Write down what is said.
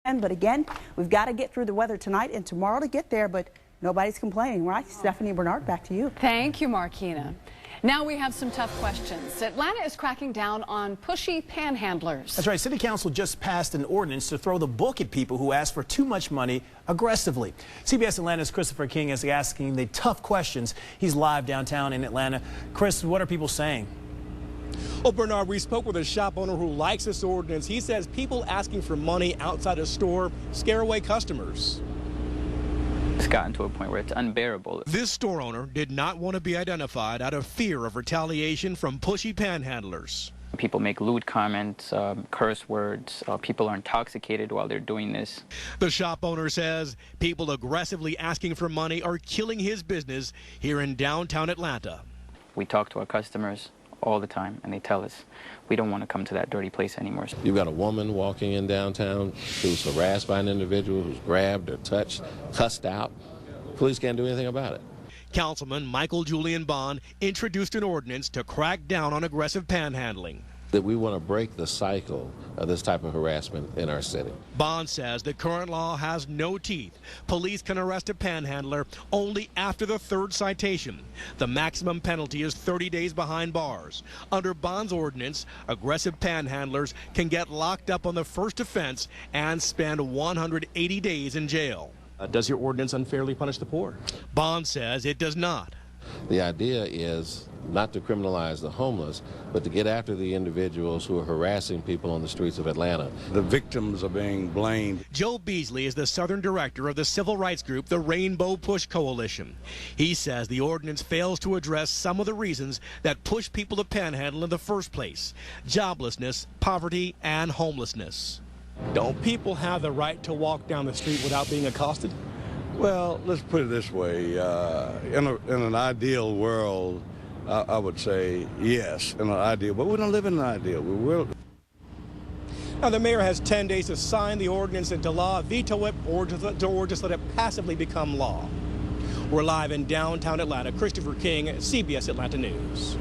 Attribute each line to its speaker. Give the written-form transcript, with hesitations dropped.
Speaker 1: But again, we've got to get through the weather tonight and tomorrow to get there, but nobody's complaining, right? Stephanie Bernard, back to you.
Speaker 2: Thank you, Markina. Now we have some tough questions. Atlanta is cracking down on pushy panhandlers.
Speaker 3: That's right. City Council just passed an ordinance to throw the book at people who ask for too much money aggressively. CBS Atlanta's Christopher King is asking the tough questions. He's live downtown in Atlanta. Chris, what are people saying?
Speaker 4: Well, Bernard, we spoke with a shop owner who likes this ordinance. He says people asking for money outside a store scare away customers.
Speaker 5: It's gotten to a point where it's unbearable.
Speaker 4: This store owner did not want to be identified out of fear of retaliation from pushy panhandlers.
Speaker 5: People make lewd comments, curse words. People are intoxicated while they're doing this.
Speaker 4: The shop owner says people aggressively asking for money are killing his business here in downtown Atlanta.
Speaker 5: We talk to our customers all the time, and they tell us we don't want to come to that dirty place anymore.
Speaker 6: You've got a woman walking in downtown who's harassed by an individual, who's grabbed or touched, cussed out. Police can't do anything about it.
Speaker 4: Councilman Michael Julian Bond introduced an ordinance to crack down on aggressive panhandling.
Speaker 6: That we want to break the cycle of this type of harassment in our city.
Speaker 4: Bond says the current law has no teeth. Police can arrest a panhandler only after the third citation. The maximum penalty is 30 days behind bars. Under Bond's ordinance, aggressive panhandlers can get locked up on the first offense and spend 180 days in jail. Does your ordinance unfairly punish the poor? Bond says it does not.
Speaker 6: The idea is not to criminalize the homeless, but to get after the individuals who are harassing people on the streets of Atlanta.
Speaker 7: The victims are being blamed.
Speaker 4: Joe Beasley is the Southern Director of the civil rights group, the Rainbow Push Coalition. He says the ordinance fails to address some of the reasons that push people to panhandle in the first place: joblessness, poverty, and homelessness. Don't people have the right to walk down the street without being accosted?
Speaker 7: Well, let's put it this way. In an ideal world, I would say yes, in an ideal, but we don't live in an ideal.
Speaker 4: Now, the mayor has 10 days to sign the ordinance into law, veto it, or just let it passively become law. We're live in downtown Atlanta. Christopher King, CBS Atlanta News.